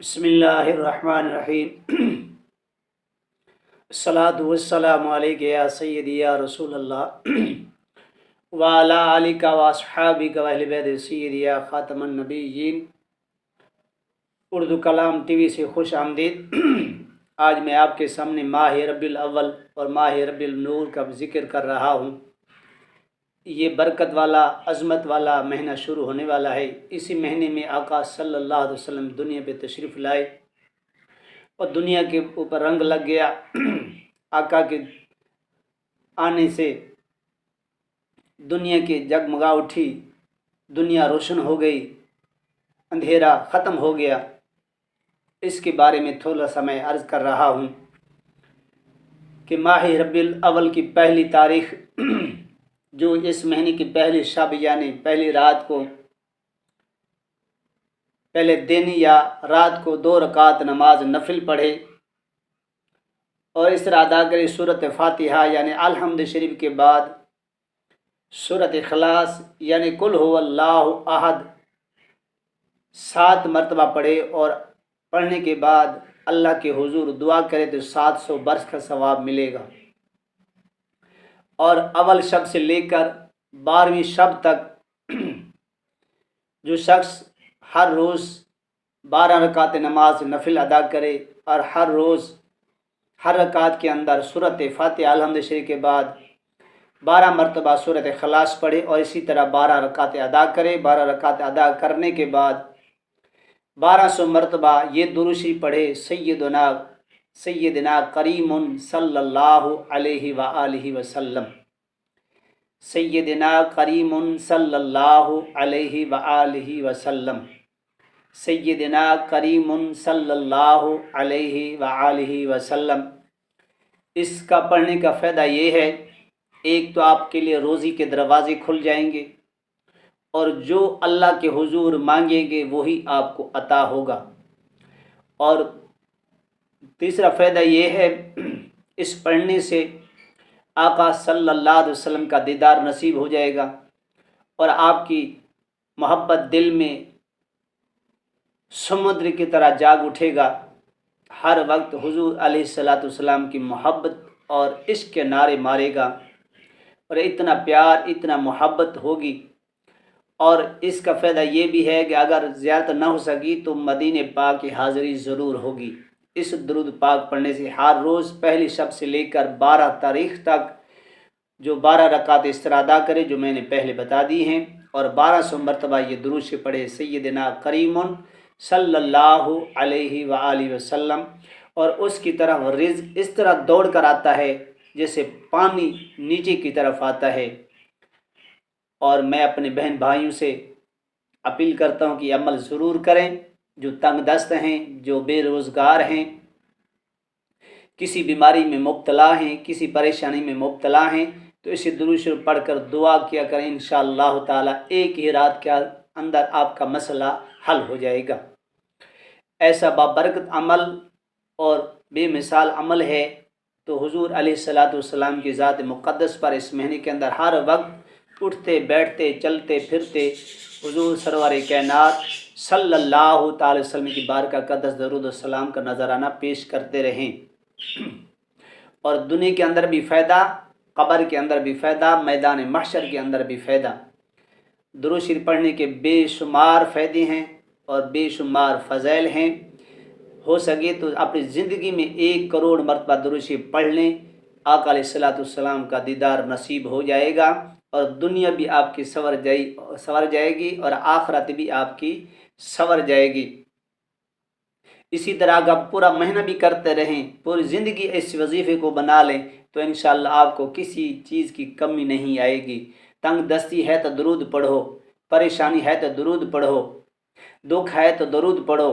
بسم اللہ الرحمن الرحیم الصلاۃ والسلام علیک یا سیدی یا رسول اللہ وعلی آلک واصحابک واہل بیت سیدی یا خاتم النبیین۔ اردو کلام ٹی وی سے خوش آمدید۔ آج میں آپ کے سامنے ماہ ربیع الاول اور ماہ ربیع النور کا ذکر کر رہا ہوں۔ یہ برکت والا عظمت والا مہینہ شروع ہونے والا ہے۔ اسی مہینے میں آقا صلی اللہ علیہ وسلم دنیا پہ تشریف لائے اور دنیا کے اوپر رنگ لگ گیا۔ آقا کے آنے سے دنیا کی جگمگا اٹھی، دنیا روشن ہو گئی، اندھیرا ختم ہو گیا۔ اس کے بارے میں تھوڑا سا میں عرض کر رہا ہوں کہ ماہ ربیع الاول کی پہلی تاریخ جو اس مہینے کی پہلی شب یعنی پہلی رات کو، پہلے دن یا رات کو 2 رکعت نماز نفل پڑھے اور اس طرح ادا کرے سورۃ فاتحہ یعنی الحمد شریف کے بعد سورۃ اخلاص یعنی قل هو اللہ احد 7 مرتبہ پڑھے اور پڑھنے کے بعد اللہ کے حضور دعا کرے تو 700 برس کا ثواب ملے گا۔ اور اول شب سے لے کر 12ویں شب تک جو شخص ہر روز 12 رکعت نماز نفل ادا کرے اور ہر روز ہر رکعت کے اندر سورۃ فاتحہ الحمد شریف کے بعد 12 مرتبہ سورۃ اخلاص پڑھے اور اسی طرح 12 رکعت ادا کرے، 12 رکعت ادا کرنے کے بعد 1200 مرتبہ یہ درود شریف پڑھے، سیدنا کریم صلی اللہ علیہ وآلہ وسلم، سیدنا کریم صلی اللہ علیہ وآلہ وسلم، سیدنا کریم صلی اللہ علیہ وآلہ وسلم۔ اس کا پڑھنے کا فائدہ یہ ہے، ایک تو آپ کے لیے روزی کے دروازے کھل جائیں گے اور جو اللہ کے حضور مانگیں گے وہی آپ کو عطا ہوگا۔ اور تیسرا فائدہ یہ ہے، اس پڑھنے سے آقا صلی اللہ علیہ وسلم کا دیدار نصیب ہو جائے گا اور آپ کی محبت دل میں سمندر کی طرح جاگ اٹھے گا۔ ہر وقت حضور علیہ الصلاۃ والسلام کی محبت اور عشق کے نعرے مارے گا اور اتنا پیار اتنا محبت ہوگی۔ اور اس کا فائدہ یہ بھی ہے کہ اگر زیارت نہ ہو سکی تو مدینہ پاک کی حاضری ضرور ہوگی۔ اس درود پاک پڑھنے سے ہر روز پہلی شب سے لے کر 12 تاریخ تک جو 12 رکعت اس طرح ادا کرے جو میں نے پہلے بتا دی ہیں اور 1200 مرتبہ یہ درود سے پڑھے سیدنا کریم صلی اللہ علیہ وآلہ وسلم۔ اور اس کی طرف رزق اس طرح دوڑ کر آتا ہے جیسے پانی نیچے کی طرف آتا ہے۔ اور میں اپنے بہن بھائیوں سے اپیل کرتا ہوں کہ یہ عمل ضرور کریں، جو تنگ دست ہیں، جو بے روزگار ہیں، کسی بیماری میں مبتلا ہیں، کسی پریشانی میں مبتلا ہیں، تو اسے درود شریف پڑھ کر دعا کیا کریں، انشاءاللہ تعالی ایک ہی رات کے اندر آپ کا مسئلہ حل ہو جائے گا۔ ایسا بابرکت عمل اور بے مثال عمل ہے تو حضور علیہ الصلاۃ والسلام کی ذات مقدس پر اس مہینے کے اندر ہر وقت اٹھتے بیٹھتے چلتے پھرتے حضور سرور کائنات صلی اللہ تعالی وسلم کی بارگاہ قدس درود و سلام کا نذرانہ پیش کرتے رہیں۔ اور دنیا کے اندر بھی فائدہ، قبر کے اندر بھی فائدہ، میدان محشر کے اندر بھی فائدہ۔ درود شریف پڑھنے کے بے شمار فائدے ہیں اور بے شمار فضائل ہیں۔ ہو سکے تو اپنی زندگی میں 1 کروڑ مرتبہ درود شریف پڑھ لیں، آقا علیہ الصلاۃ والسلام کا دیدار نصیب ہو جائے گا اور دنیا بھی آپ کی سنور جائے گی اور آخرت بھی آپ کی سنور جائے گی۔ اسی طرح اگر پورا مہینہ بھی کرتے رہیں، پوری زندگی اس وظیفے کو بنا لیں تو انشاءاللہ آپ کو کسی چیز کی کمی نہیں آئے گی۔ تنگ دستی ہے تو درود پڑھو، پریشانی ہے تو درود پڑھو، دکھ ہے تو درود پڑھو،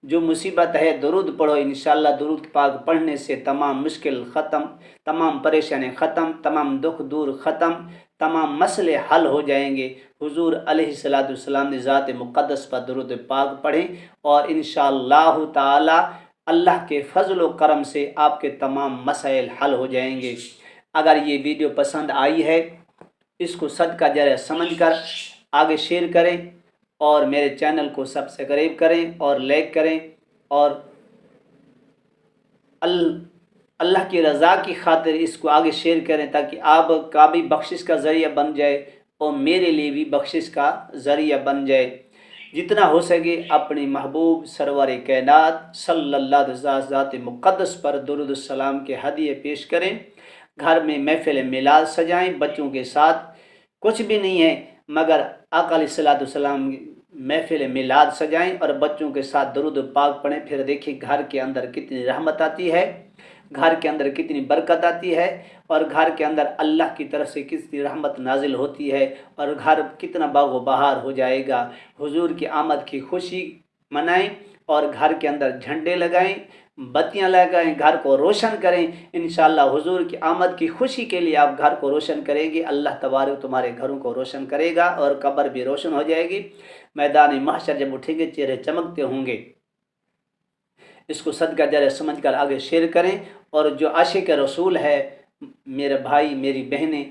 جو مصیبت ہے درود پڑھو۔ انشاءاللہ درود پاک پڑھنے سے تمام مشکل ختم، تمام پریشانی ختم، تمام دکھ دور ختم، تمام مسئلے حل ہو جائیں گے۔ حضور علیہ الصلاۃ والسلام کی ذات مقدس پر درود پاک پڑھیں اور انشاءاللہ تعالی اللہ کے فضل و کرم سے آپ کے تمام مسائل حل ہو جائیں گے۔ اگر یہ ویڈیو پسند آئی ہے اس کو صدقہ جاریہ سمجھ کر آگے شیئر کریں اور میرے چینل کو سبسکرائب کریں اور لائک کریں اور اللہ کی رضا کی خاطر اس کو آگے شیئر کریں تاکہ آپ کا بھی بخشش کا ذریعہ بن جائے اور میرے لیے بھی بخشش کا ذریعہ بن جائے۔ جتنا ہو سکے اپنی محبوب سرور کائنات صلی اللہ علیہ وسلم ذات مقدس پر درود السلام کے ہدیے پیش کریں، گھر میں محفل میلاد سجائیں بچوں کے ساتھ۔ کچھ بھی نہیں ہے مگر آقا علیہ الصلوۃ والسلام محفل میلاد سجائیں اور بچوں کے ساتھ درود پاک پڑھیں، پھر دیکھیں گھر کے اندر کتنی رحمت آتی ہے، گھر کے اندر کتنی برکت آتی ہے، اور گھر کے اندر اللہ کی طرف سے کتنی رحمت نازل ہوتی ہے، اور گھر کتنا باغ و بہار ہو جائے گا۔ حضور کی آمد کی خوشی منائیں اور گھر کے اندر جھنڈے لگائیں، بتیاں لگائیں، گھر کو روشن کریں۔ انشاءاللہ حضور کی آمد کی خوشی کے لیے آپ گھر کو روشن کریں گے، اللہ تبارک تمہارے گھروں کو روشن کرے گا اور قبر بھی روشن ہو جائے گی۔ میدان محشر جب اٹھیں گے چہرے چمکتے ہوں گے۔ اس کو صدقہ جاریہ سمجھ کر آگے شیئر کریں، اور جو عاشق رسول ہے میرے بھائی میری بہنیں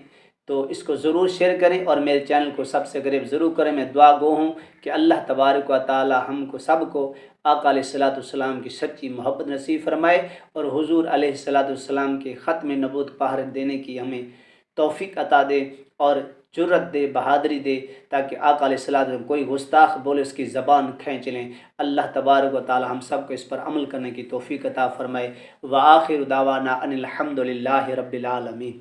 تو اس کو ضرور شیئر کریں اور میرے چینل کو سب سے قریب ضرور کریں۔ میں دعا گو ہوں کہ اللہ تبارک و تعالی ہم کو سب کو آقا علیہ الصلوۃ والسلام کی سچی محبت نصیب فرمائے اور حضور علیہ الصلوۃ والسلام کے ختم نبوت پہر دینے کی ہمیں توفیق عطا دے اور جرت دے، بہادری دے، تاکہ آقا علیہ الصلوۃ والسلام کوئی گستاخ بولے اس کی زبان کھینچ لیں۔ اللہ تبارک و تعالی ہم سب کو اس پر عمل کرنے کی توفیق عطا فرمائے۔ وآخر دعوانا ان الحمد للہ رب العالمین۔